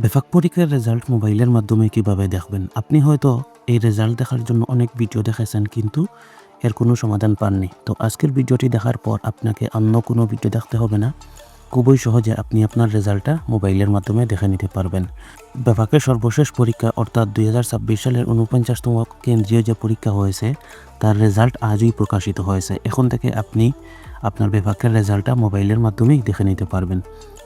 বেফাক পরীক্ষার রেজাল্ট মোবাইলের মাধ্যমে কিভাবে দেখবেন? আপনি হয়তো এই রেজাল্ট দেখার জন্য অনেক ভিডিও দেখেছেন, কিন্তু এর কোনো সমাধান পাননি। তো আজকের ভিডিওটি দেখার পর আপনাকে অন্য কোনো ভিডিও দেখতে হবে না। খুবই সহজে আপনি আপনার রেজাল্টটা মোবাইলের মাধ্যমে দেখে নিতে পারবেন। বেফাকের সর্বশেষ পরীক্ষা অর্থাৎ 2026 সালের 49তম কেন্দ্রীয় যে পরীক্ষা হয়েছে, তার রেজাল্ট আজই প্রকাশিত হয়েছে। এখন থেকে আপনি আপনার বেফাকের রেজাল্টটা মোবাইলের মাধ্যমেই দেখে নিতে পারবেন।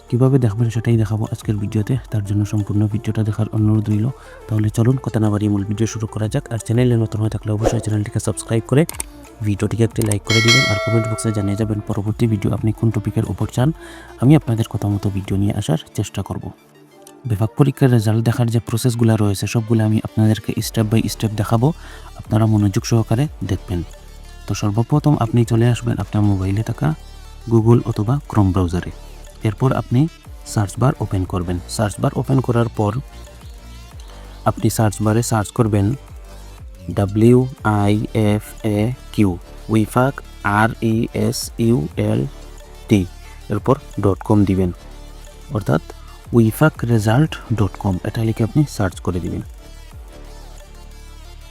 কীভাবে দেখবেন সেটাই দেখাবো আজকের ভিডিওতে। তার জন্য সম্পূর্ণ ভিডিওটা দেখার অনুরোধ রইল। তাহলে চলুন কথা না বাড়িয়ে মূল ভিডিও শুরু করা যাক। আর চ্যানেলে নতুন হয়ে থাকলে অবশ্যই চ্যানেলটিকে সাবস্ক্রাইব করে ভিডিওটিকে একটি লাইক করে দিবেন। আর কমেন্ট বক্সে জানিয়ে যাবেন পরবর্তী ভিডিও আপনি কোন টপিকের উপর চান। আমি আপনাদের কথা মতো ভিডিও নিয়ে আসার চেষ্টা করব। বেফাক পরীক্ষার রেজাল্ট দেখার যে প্রসেসগুলো রয়েছে সবগুলো আমি আপনাদেরকে স্টেপ বাই স্টেপ দেখাবো। আপনারা মনোযোগ সহকারে দেখবেন। তো সর্বপ্রথম আপনি চলে আসবেন আপনার মোবাইলে থাকা গুগল অথবা ক্রোম ব্রাউজারে। এরপর আপনি সার্চ বার ওপেন করবেন। সার্চ বার ওপেন করার পর আপনি সার্চ বারে সার্চ করবেন WIFAQ উইফাক RESULT, এরপর .com দিবেন, অর্থাৎ wifakresult.com এটা লিখে আপনি সার্চ করে দিবেন।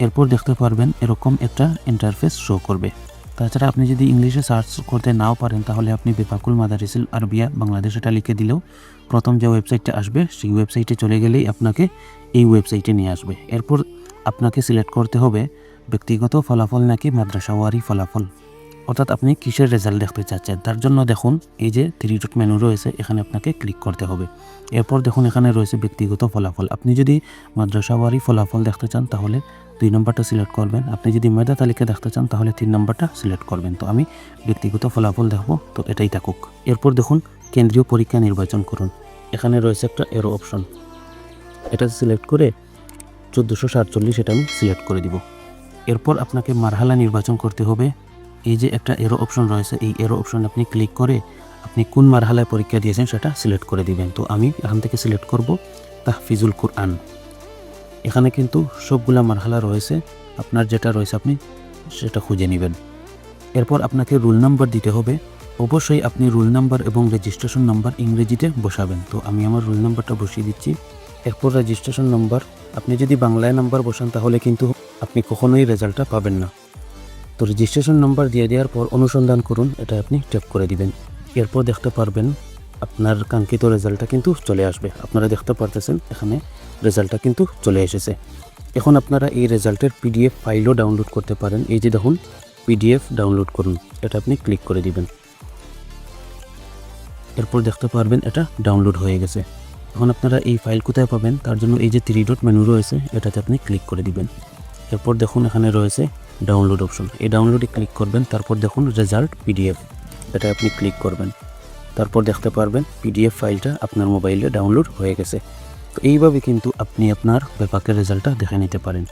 এরপর দেখতে পারবেন এরকম একটা ইন্টারফেস শো করবে। তাছাড়া আপনি যদি ইংলিশে সার্চ করতে নাও পারেন তাহলে আপনি বেফাকুল মাদারিসুল আরবিয়া বাংলাদেশ এটা লিখে দিলেও প্রথম যে ওয়েবসাইটটা আসবে সেই ওয়েবসাইটে চলে গেলেই আপনাকে এই ওয়েবসাইটে নিয়ে আসবে। এরপর আপনাকে সিলেক্ট করতে হবে ব্যক্তিগত ফলাফল নাকি মাদ্রাসাওয়ারি ফলাফল, অর্থাৎ আপনি কিসের রেজাল্ট দেখতে চাচ্ছেন। তার জন্য দেখুন এই যে 3 ডট মেনু রয়েছে, এখানে আপনাকে ক্লিক করতে হবে। এরপর দেখুন এখানে রয়েছে ব্যক্তিগত ফলাফল। আপনি যদি মাদ্রাসাওয়ারি ফলাফল দেখতে চান তাহলে 2 নম্বরটা সিলেক্ট করবেন। আপনি যদি মেধা তালিকা দেখতে চান তাহলে 3 নম্বরটা সিলেক্ট করবেন। তো আমি ব্যক্তিগত ফলাফল দেখবো, তো এটাই থাকুক। এরপর দেখুন কেন্দ্রীয় পরীক্ষা নির্বাচন করুন। এখানে রয়েছে একটা এরো অপশন, এটা সিলেক্ট করে 1447 এটা আমি সিলেক্ট করে দিব। এরপর আপনাকে মারহালা নির্বাচন করতে হবে। এই যে একটা এরো অপশন রয়েছে, এই এরো অপশন আপনি ক্লিক করে আপনি কোন মারহালায় পরীক্ষা দিয়েছেন সেটা সিলেক্ট করে দিবেন। তো আমি এখান থেকে সিলেক্ট করব তাহফিজুল কুরআন। এখানে কিন্তু সবগুলা মারহালা রয়েছে, আপনার যেটা রয়েছে আপনি সেটা খুঁজে নেবেন। এরপর আপনাকে রোল নাম্বার দিতে হবে। অবশ্যই আপনি রোল নাম্বার এবং রেজিস্ট্রেশন নাম্বার ইংরেজিতে বসাবেন। তো আমি আমার রোল নাম্বারটা বসিয়ে দিচ্ছি। এরপর রেজিস্ট্রেশন নাম্বার, আপনি যদি বাংলায় নাম্বার বসান তাহলে কিন্তু আপনি কখনোই রেজাল্টটা পাবেন না। তো রেজিস্ট্রেশন নাম্বার দিয়ে দেওয়ার পর অনুসন্ধান করুন, এটা আপনি ট্যাপ করে দিবেন। এরপর দেখতে পারবেন আপনার কাঙ্ক্ষিত রেজাল্টটা কিন্তু চলে আসবে। আপনারা দেখতে পারতেছেন এখানে রেজাল্টটা কিন্তু চলে এসেছে। এখন আপনারা এই রেজাল্টের PDF ফাইলও ডাউনলোড করতে পারেন। এই যে দেখুন PDF ডাউনলোড করুন, এটা আপনি ক্লিক করে দিবেন। এরপর দেখতে পারবেন এটা ডাউনলোড হয়ে গেছে। এখন আপনারা এই ফাইল কোথায় পাবেন, তার জন্য এই যে 3 ডট মেনু রয়েছে এটাতে আপনি ক্লিক করে দিবেন। এরপর দেখুন এখানে রয়েছে ডাউনলোড অপশন, এই ডাউনলোডে ক্লিক করবেন। তারপর দেখুন রেজাল্ট PDF, এটা আপনি ক্লিক করবেন। তারপর দেখতে পারবেন PDF ফাইলটা আপনার মোবাইলে ডাউনলোড হয়ে গেছে। তো এইভাবে কিন্তু আপনি আপনার বেফাকের রেজাল্টটা দেখে নিতে পারেন।